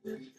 नमस्कार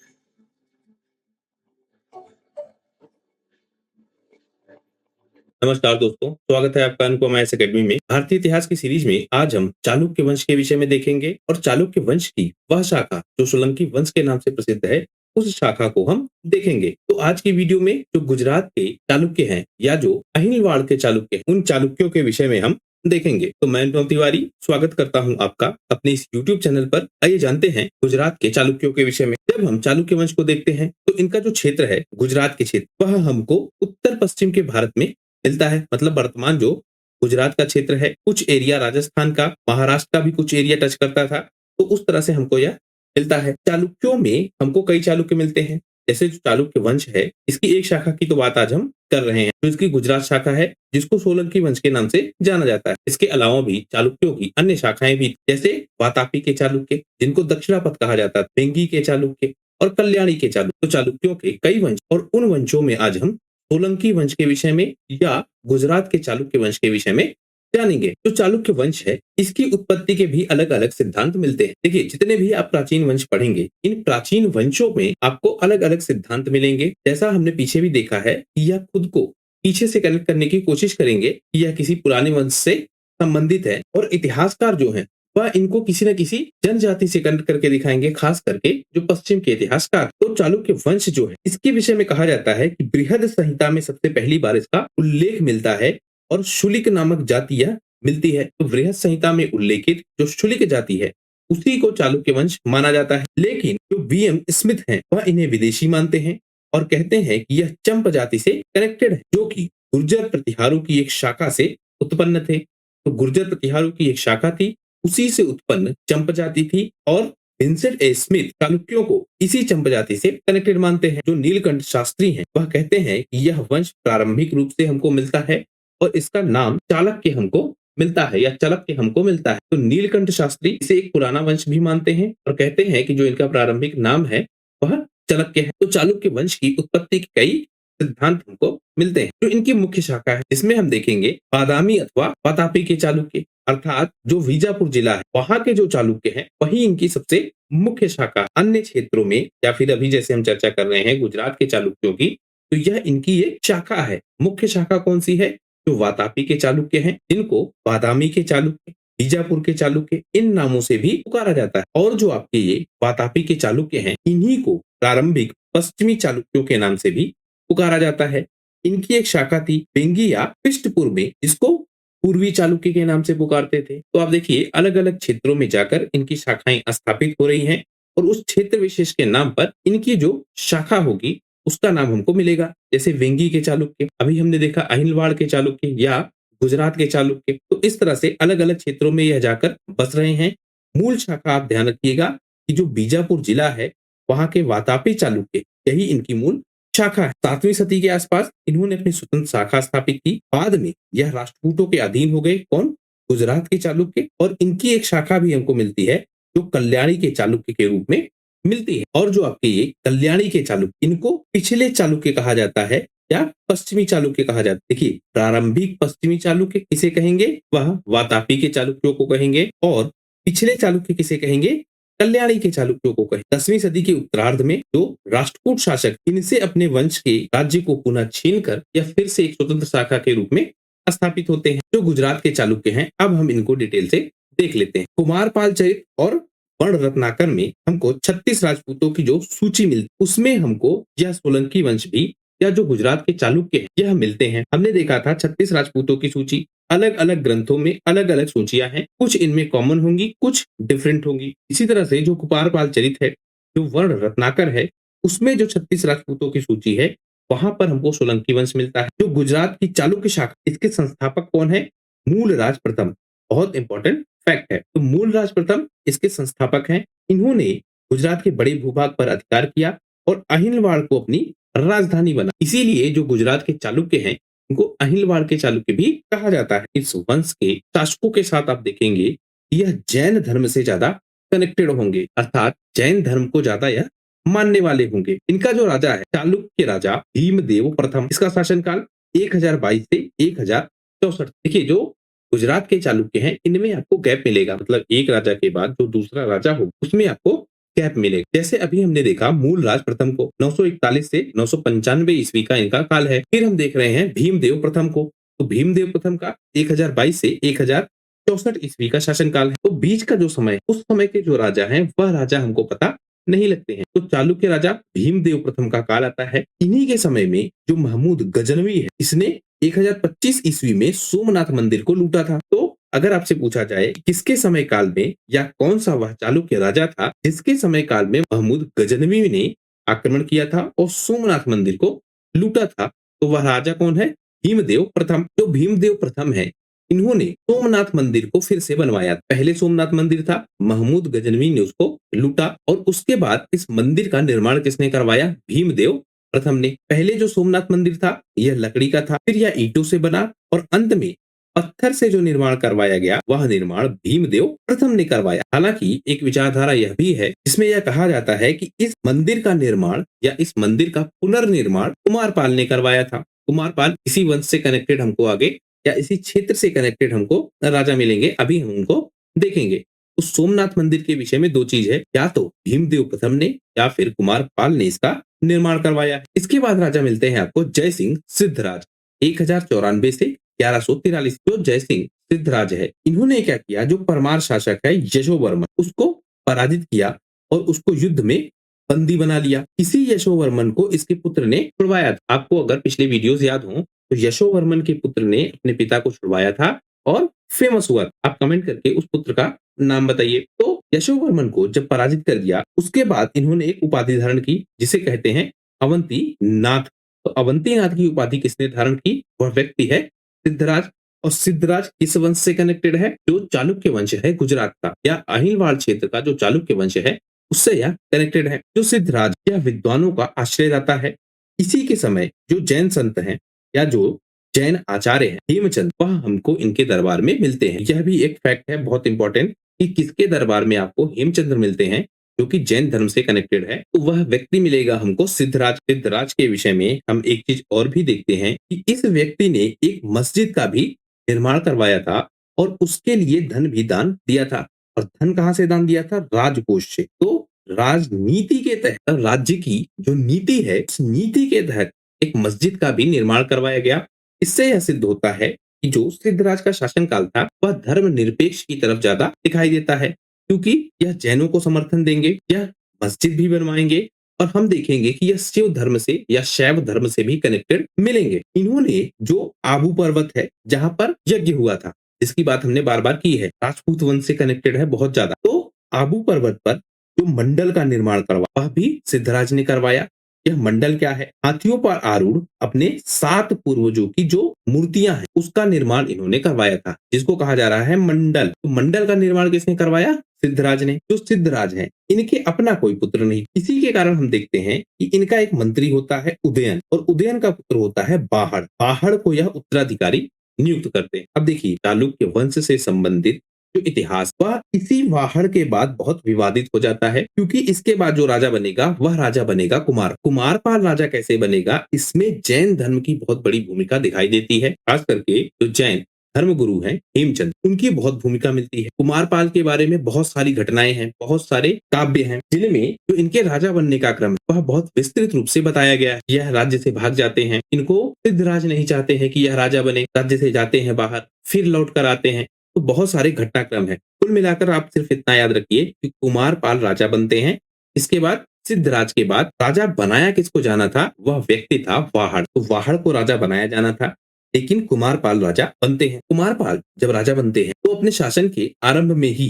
दोस्तों, स्वागत है आपका अनुपमा एस अकेडमी में। भारतीय इतिहास की सीरीज में आज हम चालुक्य वंश के विषय में देखेंगे और चालुक्य वंश की वह शाखा जो सोलंकी वंश के नाम से प्रसिद्ध है, उस शाखा को हम देखेंगे। तो आज की वीडियो में जो गुजरात के चालुक्य हैं या जो अहिलवाड़ के चालुक्य हैं, उन चालुक्यों के विषय में हम देखेंगे। तो मैं अनुपम तिवारी स्वागत करता हूं आपका अपने इस YouTube चैनल पर। आइए जानते हैं गुजरात के चालुक्यों के विषय में। जब हम चालुक्य वंश को देखते हैं तो इनका जो क्षेत्र है, गुजरात के क्षेत्र, वह हमको उत्तर पश्चिम के भारत में मिलता है। मतलब वर्तमान जो गुजरात का क्षेत्र है, कुछ एरिया राजस्थान का, महाराष्ट्र का भी कुछ एरिया टच करता था, तो उस तरह से हमको यह मिलता है। चालुक्यों में हमको कई चालुक्य मिलते हैं। जैसे जो चालुक्य वंश है, इसकी एक शाखा की तो बात आज हम कर रहे हैं, तो इसकी गुजरात शाखा है जिसको सोलंकी वंश के नाम से जाना जाता है। इसके अलावा भी चालुक्यों की अन्य शाखाएं भी, जैसे वातापी के चालुक्य जिनको दक्षिणापथ कहा जाता है, वेंगी के चालुक्य और कल्याणी के चालुक्य। तो चालुक्यों के कई वंश और उन वंशों में आज हम सोलंकी वंश के विषय में या गुजरात के चालुक्य वंश के विषय में जानेंगे। जो चालुक्य वंश है, इसकी उत्पत्ति के भी अलग अलग सिद्धांत मिलते हैं। देखिए, जितने भी आप प्राचीन वंश पढ़ेंगे, इन प्राचीन वंशों में आपको अलग अलग सिद्धांत मिलेंगे। जैसा हमने पीछे भी देखा है, यह खुद को पीछे से कनेक्ट करने की कोशिश करेंगे कि यह किसी पुराने वंश से संबंधित है, और इतिहासकार जो है वह इनको किसी न किसी जनजाति से कनेक्ट करके दिखाएंगे, खास करके जो पश्चिम के इतिहासकार। तो चालुक्य वंश जो है, इसके विषय में कहा जाता है कि बृहद संहिता में सबसे पहली बार इसका उल्लेख मिलता है और शुलिक नामक जाति यह मिलती है। तो बृहद संहिता में उल्लेखित जो शुलिक जाति है, उसी को चालुक्य वंश माना जाता है। लेकिन जो वीएम स्मिथ हैं, वह इन्हें विदेशी मानते हैं और कहते हैं कि यह चंप जाति से कनेक्टेड है, जो कि गुर्जर प्रतिहारों की एक शाखा से उत्पन्न थे। तो गुर्जर प्रतिहारों की एक शाखा थी, उसी से उत्पन्न चंप जाति थी, और विंसेंट ए स्मिथ चालुक्यों को इसी चंप जाति से कनेक्टेड मानते हैं। जो नीलकंठ शास्त्री हैं, वह कहते हैं कि यह वंश प्रारंभिक रूप से हमको मिलता है और इसका नाम चालुक्य हमको मिलता है या चालुक्य हमको मिलता है। तो नीलकंठ शास्त्री इसे एक पुराना वंश भी मानते हैं और कहते हैं कि जो इनका प्रारंभिक नाम है वह चालुक्य है। तो चालुक्य वंश की उत्पत्ति के कई सिद्धांत हमको मिलते हैं। जो इनकी मुख्य शाखा है, जिसमें हम देखेंगे बादामी अथवा वातापी के चालुक्य, अर्थात जो बीजापुर जिला है वहां के जो चालुक्य हैं, वही इनकी सबसे मुख्य शाखा। अन्य क्षेत्रों में या फिर अभी जैसे हम चर्चा कर रहे हैं गुजरात के चालुक्यों की, तो यह इनकी एक शाखा है। मुख्य शाखा कौन सी है? जो वातापी के चालुक्य हैं, इनको बादामी के चालुक्य, बीजापुर के चालुक्य, इन नामों से भी पुकारा जाता है। और जो आपके ये वातापी के चालुक्य हैं, इन्हीं को प्रारंभिक पश्चिमी चालुक्यों के नाम से भी पुकारा जाता है। इनकी एक शाखा थी वेंगी या पृष्ठपुर में, जिसको पूर्वी चालुक्य के नाम से पुकारते थे। तो आप देखिए, अलग अलग क्षेत्रों में जाकर इनकी शाखाएं स्थापित हो रही हैं और उस क्षेत्र विशेष के नाम पर इनकी जो शाखा होगी उसका नाम हमको मिलेगा। जैसे वेंगी के चालुक्य, अभी हमने देखा अहिलवाड़ के चालुक्य या गुजरात के चालुक्य। तो इस तरह से अलग अलग क्षेत्रों में यह जाकर बस रहे हैं। मूल शाखा आप ध्यान रखिएगा कि जो बीजापुर जिला है, वहां के वातापी चालुक्य, यही इनकी मूल शाखा है। 7वीं सदी के आसपास इन्होंने अपनी स्वतंत्र शाखा स्थापित की। बाद में यह राष्ट्रकूटों के अधीन हो गए। कौन? गुजरात के चालुक्य। और इनकी एक शाखा भी हमको मिलती है जो कल्याणी के चालुक्य के रूप में मिलती है। और जो आपके ये कल्याणी के चालुक्य, इनको पिछले चालुक्य कहा जाता है या पश्चिमी चालुक्य कहा जाता है। देखिए, प्रारंभिक पश्चिमी चालुक्य किसे कहेंगे? वह वातापी के चालुक्यों को कहेंगे। और पिछले चालुक्य किसे कहेंगे? कल्याणी के चालुक्यों को कहे। 10वीं सदी के उत्तरार्ध में जो राष्ट्रकूट शासक इनसे अपने वंश के राज्य को पुनः छीनकर या फिर से एक स्वतंत्र शाखा के रूप में स्थापित होते हैं। जो गुजरात के चालुक्य हैं, अब हम इनको डिटेल से देख लेते हैं। कुमारपाल चरित और वर्ण रत्नाकर में हमको 36 राजपूतों की जो सूची मिलती, उसमें हमको यह सोलंकी वंश भी या जो गुजरात के चालुक्य हैं, यह मिलते हैं। हमने देखा था 36 राजपूतों की सूची अलग अलग ग्रंथों में अलग अलग सूचियां हैं, कुछ इनमें कॉमन होंगी, कुछ डिफरेंट होंगी। इसी तरह से जो कुमारपाल चरित है, जो वर्ण रत्नाकर है, उसमें जो 36 राजपूतों की सूची है, वहां पर हमको सोलंकी वंश मिलता है। जो गुजरात की चालुक्य शाखा, इसके संस्थापक कौन है? मूलराज प्रथम। बहुत इंपॉर्टेंट फैक्ट है। तो मूलराज प्रथम इसके संस्थापक हैं। इन्होंने गुजरात के बड़े भूभाग पर अधिकार किया और अहिलवाड़ को अपनी राजधानी बना। इसीलिए जो गुजरात के चालुक्य हैं, उनको अहिलवाड़ के चालुक्य भी कहा जाता है। इस वंश के शासकों के साथ आप देखेंगे यह जैन धर्म से ज्यादा कनेक्टेड होंगे, अर्थात जैन धर्म को ज्यादा यह मानने वाले होंगे। इनका जो राजा है, चालुक्य राजा भीमदेव प्रथम, इसका शासनकाल 1022 से 1064। देखिए, जो गुजरात के चालुक्य हैं, इनमें आपको गैप मिलेगा। मतलब एक राजा के बाद जो दूसरा राजा हो, उसमें आपको गैप मिलेगा। जैसे अभी हमने देखा मूलराज प्रथम को 941 से 995 ईस्वी का इनका काल है। फिर हम देख रहे हैं भीमदेव प्रथम को, तो भीमदेव प्रथम का 1022 से 1064 ईस्वी का शासनकाल है। तो बीच का जो समय, उस समय के जो राजा हैं वह राजा हमको पता नहीं लगते हैं। तो चालुक्य राजा भीमदेव प्रथम का काल आता है। इन्हीं के समय में जो महमूद गजनवी है, इसने 1025 ईस्वी में सोमनाथ मंदिर को लूटा था। तो अगर आपसे पूछा जाए किसके समय काल में या कौन सा वह चालुक्य राजा था जिसके समय काल में महमूद गजनवी ने आक्रमण किया था और सोमनाथ मंदिर को लूटा था, तो वह राजा कौन है? भीमदेव प्रथम। जो भीमदेव प्रथम है, इन्होंने सोमनाथ मंदिर को फिर से बनवाया। पहले सोमनाथ मंदिर था, महमूद गजनवी ने उसको लूटा और उसके बाद इस मंदिर का निर्माण किसने करवाया? भीमदेव प्रथम ने। पहले जो सोमनाथ मंदिर था यह लकड़ी का था, फिर यह ईंटों से बना और अंत में पत्थर से जो निर्माण करवाया गया वह निर्माण भीमदेव प्रथम ने करवाया। हालांकि एक विचारधारा यह भी है जिसमें यह कहा जाता है कि इस मंदिर का निर्माण या इस मंदिर का पुनर्निर्माण कुमारपाल ने करवाया था। कुमारपाल इसी वंश से कनेक्टेड हमको आगे या इसी क्षेत्र से कनेक्टेड हमको राजा मिलेंगे, अभी हम उनको देखेंगे। उस सोमनाथ मंदिर के विषय में दो चीज है, या तो भीमदेव प्रथम ने या फिर कुमारपाल ने इसका निर्माण करवाया। इसके बाद राजा मिलते हैं आपको जय सिंह सिद्धराज 1094 से 1143। जो जय सिंह सिद्धराज है, इन्होंने क्या किया, जो परमार शासक है यशोवर्मन, उसको पराजित किया और उसको युद्ध में बंदी बना लिया। इसी यशोवर्मन को इसके पुत्र ने छुड़वाया था। आपको अगर पिछले वीडियोस याद हो तो यशोवर्मन के पुत्र ने अपने पिता को छुड़वाया था और फेमस हुआ। आप कमेंट करके उस पुत्र का नाम बताइए। तो यशोवर्मन को जब पराजित कर दिया, उसके बाद इन्होंने एक उपाधि धारण की जिसे कहते हैं अवंती नाथ। तो अवंती नाथ की उपाधि किसने धारण की? वह व्यक्ति है सिद्धराज। और सिद्धराज किस वंश से कनेक्टेड है? जो चालुक्य वंश है गुजरात का या अहिलवाड़ क्षेत्र का जो चालुक्य वंश है उससे यह कनेक्टेड है। जो सिद्धराज यह विद्वानों का आश्रयदाता है। इसी के समय जो जैन संत हैं या जो जैन आचार्य हैं हेमचंद, वह हमको इनके दरबार में मिलते हैं। यह भी एक फैक्ट है बहुत इंपॉर्टेंट कि किसके दरबार में आपको हेमचंद्र मिलते हैं जो कि जैन धर्म से कनेक्टेड है। तो वह व्यक्ति मिलेगा हमको सिद्धराज। सिद्धराज के विषय में हम एक चीज और भी देखते हैं कि इस व्यक्ति ने एक मस्जिद का भी निर्माण करवाया था और उसके लिए धन भी दान दिया था। और धन कहाँ से दान दिया था? राजकोष से। तो राजनीति के तहत राज्य की जो नीति है उस नीति के तहत एक मस्जिद का भी निर्माण करवाया गया। इससे यह सिद्ध होता है कि जो सिद्धराज का शासनकाल था वह धर्मनिरपेक्ष की तरफ ज्यादा दिखाई देता है, क्योंकि यह जैनों को समर्थन देंगे, यह मस्जिद भी बनवाएंगे और हम देखेंगे कि यह शिव धर्म से या शैव धर्म से भी कनेक्टेड मिलेंगे। इन्होंने जो आबू पर्वत है जहां पर यज्ञ हुआ था, इसकी बात हमने बार बार की है, राजपूत वंश से कनेक्टेड है बहुत ज्यादा। तो आबू पर्वत पर जो मंडल का निर्माण करवाया वह भी सिद्धराज ने करवाया। यह मंडल क्या है? हाथियों पर आरूढ़ अपने 7 पूर्वजों की जो मूर्तियां हैं उसका निर्माण इन्होंने करवाया था, जिसको कहा जा रहा है मंडल। तो मंडल का निर्माण किसने करवाया? सिद्धराज ने। जो सिद्धराज हैं इनके अपना कोई पुत्र नहीं। इसी के कारण हम देखते हैं कि इनका एक मंत्री होता है उदयन और उदयन का पुत्र होता है बाहड़। बाहड़ को यह उत्तराधिकारी नियुक्त करते हैं। अब देखिए चालुक्य वंश से संबंधित जो इतिहास वह इसी वाहड़ के बाद बहुत विवादित हो जाता है, क्योंकि इसके बाद जो राजा बनेगा वह राजा बनेगा कुमारपाल। राजा कैसे बनेगा, इसमें जैन धर्म की बहुत बड़ी भूमिका दिखाई देती है। खास करके जो जैन धर्मगुरु हैं हेमचंद, उनकी बहुत भूमिका मिलती है। कुमारपाल के बारे में बहुत सारी घटनाएं हैं, बहुत सारे काव्य हैं जिनमें जो इनके राजा बनने का क्रम वह बहुत विस्तृत रूप से बताया गया है। यह राज्य से भाग जाते हैं, इनको सिद्धराज नहीं चाहते हैं कि यह राजा बने, राज्य से जाते हैं बाहर, फिर लौट कर आते हैं। तो बहुत सारे घटनाक्रम है। कुल मिलाकर आप सिर्फ इतना याद रखिए कि कुमारपाल राजा बनते हैं। इसके बाद सिद्धराज के बाद राजा बनाया किसको जाना था? वह व्यक्ति था वाहड़। तो वाहड़ को राजा बनाया जाना था, लेकिन कुमारपाल राजा बनते हैं। कुमारपाल जब राजा बनते हैं तो अपने शासन के आरंभ में ही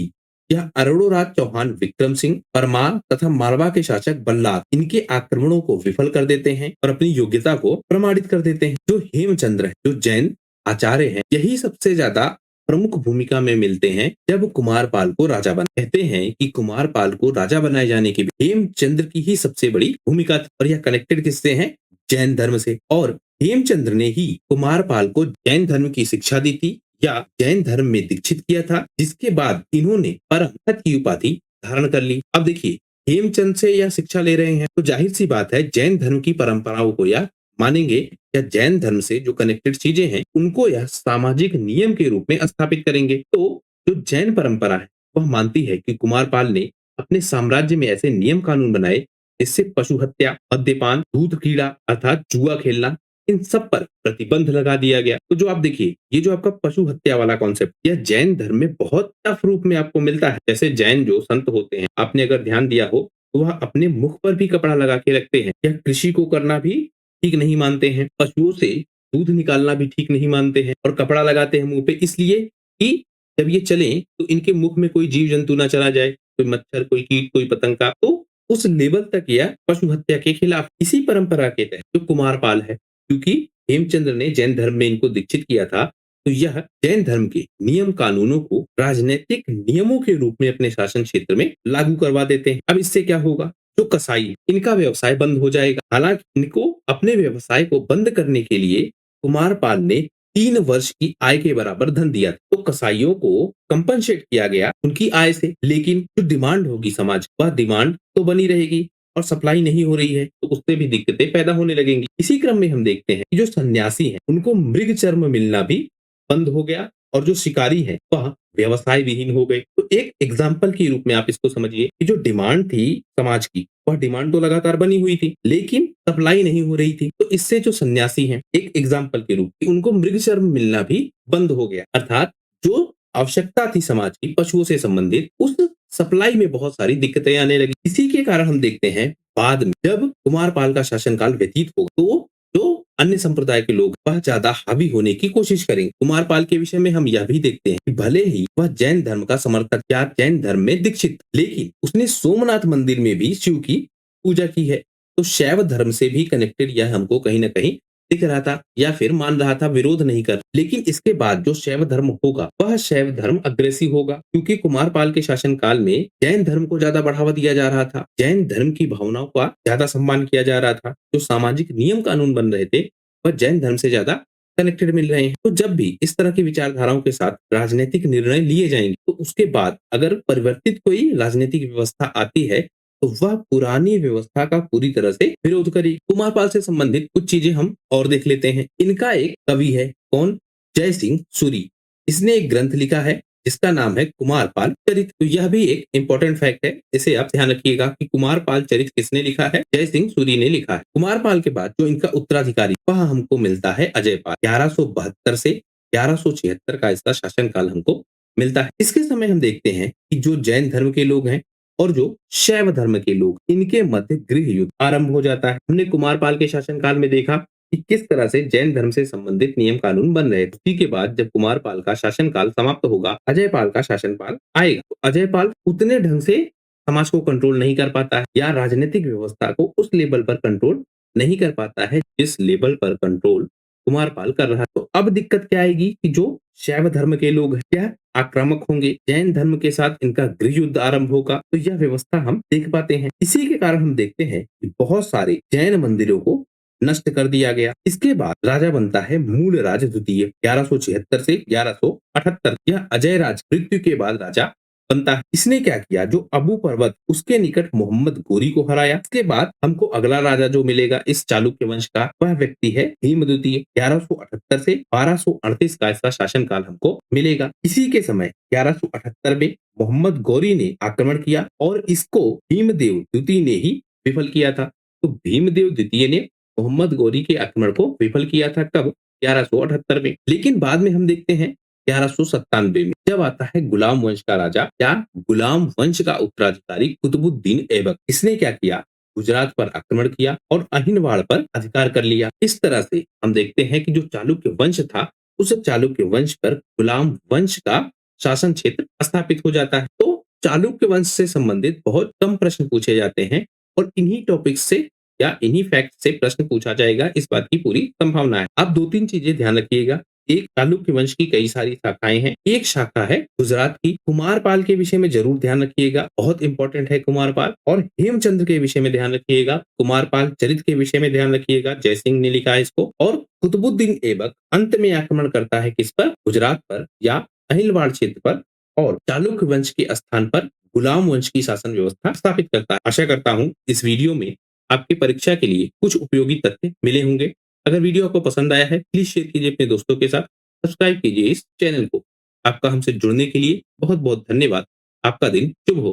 यह अरोड़ोराज चौहान विक्रम सिंह, परमार तथा मारवा के शासक बल्लाल इनके आक्रमणों को विफल कर देते हैं और अपनी योग्यता को प्रमाणित कर देते हैं। जो हेमचंद्र है, जो जैन आचार्य हैं, यही सबसे ज्यादा प्रमुख भूमिका में मिलते हैं जब कुमारपाल को राजा बना। कहते हैं कि कुमारपाल को राजा बनाए जाने के हेमचंद्र की ही सबसे बड़ी भूमिका थी और यह कनेक्टेड किससे है? जैन धर्म से। और हेमचंद्र ने ही कुमारपाल को जैन धर्म की शिक्षा दी थी या जैन धर्म में दीक्षित किया था, जिसके बाद इन्होंने परमहंस की उपाधि धारण कर ली। अब देखिए हेमचंद से यह शिक्षा ले रहे हैं तो जाहिर सी बात है जैन धर्म की परंपराओं को यह मानेंगे या जैन धर्म से जो कनेक्टेड चीजें हैं उनको यह सामाजिक नियम के रूप में स्थापित करेंगे। तो जो जैन परंपरा है वह मानती है कि कुमारपाल ने अपने साम्राज्य में ऐसे नियम कानून बनाए जिससे पशु हत्या, मद्यपान, दूध कीड़ा अर्थात जुआ खेलना, इन सब पर प्रतिबंध लगा दिया गया। तो जो आप देखिए, ये जो आपका पशु हत्या वाला कॉन्सेप्ट, यह जैन धर्म में बहुत टफ रूप में आपको मिलता है। जैसे जैन जो संत होते हैं, आपने अगर ध्यान दिया हो तो वह अपने मुख पर भी कपड़ा लगा के रखते हैं। यह कृषि को करना भी ठीक नहीं मानते हैं, पशुओं से दूध निकालना भी ठीक नहीं मानते हैं, और कपड़ा लगाते हैं मुंह पे इसलिए कि जब ये चले तो इनके मुख में कोई जीव जंतु ना चला जाए, कोई मच्छर, कोई कीट, कोई पतंगा। तो उस लेवल तक यह पशु हत्या के खिलाफ। इसी परंपरा के तहत जो कुमारपाल है, क्योंकि हेमचंद्र ने जैन धर्म में इनको दीक्षित किया था, तो यह जैन धर्म के नियम कानूनों को राजनीतिक नियमों के रूप में अपने शासन क्षेत्र में लागू करवा देते हैं। अब इससे क्या होगा, जो कसाई, इनका व्यवसाय बंद हो जाएगा। हालांकि इनको अपने व्यवसाय को बंद करने के लिए कुमारपाल ने 3 वर्ष की आय के बराबर धन दिया। तो कसाईयों को कंपनसेट किया गया उनकी आय से, लेकिन जो डिमांड होगी समाज, वह डिमांड तो बनी रहेगी और सप्लाई नहीं हो रही है, तो उससे भी दिक्कतें पैदा होने लगेंगी। इसी क्रम में हम देखते हैं कि जो सन्यासी हैं, उनको मृग चर्म मिलना भी बंद हो गया, और जो शिकारी है वह व्यवसाय विहीन हो गए। तो एक एग्जाम्पल के रूप में आप इसको समझिए कि जो डिमांड थी समाज की, वह डिमांड तो लगातार बनी हुई थी, लेकिन सप्लाई नहीं हो रही थी। तो इससे जो सन्यासी हैं, एक एग्जाम्पल के रूप में उनको मृग चर्म मिलना भी बंद हो गया। अर्थात जो आवश्यकता थी समाज की पशुओं से संबंधित, उस सप्लाई में बहुत सारी दिक्कतें आने लगी। इसी के कारण हम देखते हैं बाद में जब कुमारपाल का शासनकाल व्यतीत होगा, तो जो अन्य संप्रदाय के लोग वह ज्यादा हावी होने की कोशिश करेंगे। कुमारपाल के विषय में हम यह भी देखते हैं कि भले ही वह जैन धर्म का समर्थक या जैन धर्म में दीक्षित, लेकिन उसने सोमनाथ मंदिर में भी शिव की पूजा की है। तो शैव धर्म से भी कनेक्टेड यह हमको कहीं ना कहीं दिख रहा था, या फिर मान रहा था, विरोध नहीं कर। लेकिन इसके बाद जो शैव धर्म होगा, वह शैव धर्म अग्रेसिव होगा, क्योंकि कुमारपाल के शासनकाल में जैन धर्म को ज्यादा बढ़ावा दिया जा रहा था, जैन धर्म की भावनाओं का ज्यादा सम्मान किया जा रहा था। जो सामाजिक नियम कानून बन रहे थे, वह जैन धर्म से ज्यादा कनेक्टेड मिल रहे हैं। तो जब भी इस तरह की विचारधाराओं के साथ राजनीतिक निर्णय लिए जाएंगे, तो उसके बाद अगर परिवर्तित कोई राजनीतिक व्यवस्था आती है, तो वह पुरानी व्यवस्था का पूरी तरह से विरोध करेगी। कुमारपाल से संबंधित कुछ चीजें हम और देख लेते हैं। इनका एक कवि है, कौन? जय सिंह सूरी। इसने एक ग्रंथ लिखा है जिसका नाम है कुमारपाल चरित। तो यह भी एक इंपॉर्टेंट फैक्ट है, इसे आप ध्यान रखिएगा कि कुमारपाल चरित किसने लिखा है? जय सिंह सूरी ने लिखा है। कुमारपाल के बाद जो इनका उत्तराधिकारी, वह हमको मिलता है अजयपाल। 1172 से 1176 का इसका शासनकाल हमको मिलता है। इसके समय हम देखते हैं कि जो जैन धर्म के लोग हैं और जो शैव धर्म के लोग, इनके मध्य गृह युद्ध आरंभ हो जाता है। हमने कुमारपाल के शासनकाल में देखा कि किस तरह से जैन धर्म से संबंधित नियम कानून बन रहे थे। उसी के बाद जब कुमारपाल का शासनकाल समाप्त होगा, अजयपाल का शासनकाल आएगा। तो अजयपाल उतने ढंग से समाज को कंट्रोल नहीं कर पाता है, या राजनीतिक व्यवस्था को उस लेवल पर कंट्रोल नहीं कर पाता है जिस लेवल पर कंट्रोल कुमारपाल कर रहा है। तो अब दिक्कत क्या आएगी कि जो शैव धर्म के लोग हैं, क्या आक्रामक होंगे, जैन धर्म के साथ इनका गृह युद्ध आरंभ होगा। तो यह व्यवस्था हम देख पाते हैं। इसी के कारण हम देखते हैं कि बहुत सारे जैन मंदिरों को नष्ट कर दिया गया। इसके बाद राजा बनता है मूलराज द्वितीय, 1176 से 1178। यह अजयराज मृत्यु के बाद राजा बनता है। इसने क्या किया, जो अबू पर्वत, उसके निकट मोहम्मद गोरी को हराया। इसके बाद हमको अगला राजा जो मिलेगा इस चालुक्य वंश का, वह व्यक्ति है भीम द्वितीय। 1178 से 1238 का इसका शासनकाल हमको मिलेगा। इसी के समय 1178 में मोहम्मद गौरी ने आक्रमण किया, और इसको भीमदेव द्वितीय ने ही विफल किया था। तो भीमदेव द्वितीय ने मोहम्मद गौरी के आक्रमण को विफल किया था, कब? 1178 में। लेकिन बाद में हम देखते हैं 1197 में जब आता है गुलाम वंश का राजा, या गुलाम वंश का उत्तराधिकारी कुतुबुद्दीन ऐबक। इसने क्या किया, गुजरात पर आक्रमण किया और अहिनवाड़ पर अधिकार कर लिया। इस तरह से हम देखते हैं कि जो चालुक्य वंश था, उस चालुक्य वंश पर गुलाम वंश का शासन क्षेत्र स्थापित हो जाता है। तो चालुक्य वंश से संबंधित बहुत कम प्रश्न पूछे जाते हैं, और इन्हीं टॉपिक्स से या इन्हीं फैक्ट से प्रश्न पूछा जाएगा, इस बात की पूरी संभावना है। आप 2-3 चीजें ध्यान रखिएगा। एक, चालुक्य वंश की कई सारी शाखाएं हैं। एक शाखा है गुजरात की। कुमारपाल के विषय में जरूर ध्यान रखिएगा, बहुत इंपॉर्टेंट है कुमारपाल। और हेमचंद्र के विषय में ध्यान रखिएगा, कुमारपाल चरित के विषय में ध्यान रखिएगा, जयसिंह ने लिखा है इसको। और कुतुबुद्दीन ऐबक अंत में आक्रमण करता है किस पर? गुजरात पर या अहिलवाड़ क्षेत्र पर, और चालुक्य वंश के स्थान पर गुलाम वंश की शासन व्यवस्था स्थापित करता है। आशा करता हूं इस वीडियो में आपकी परीक्षा के लिए कुछ उपयोगी तथ्य मिले होंगे। अगर वीडियो आपको पसंद आया है, प्लीज शेयर कीजिए अपने दोस्तों के साथ, सब्सक्राइब कीजिए इस चैनल को। आपका हमसे जुड़ने के लिए बहुत बहुत धन्यवाद। आपका दिन शुभ हो।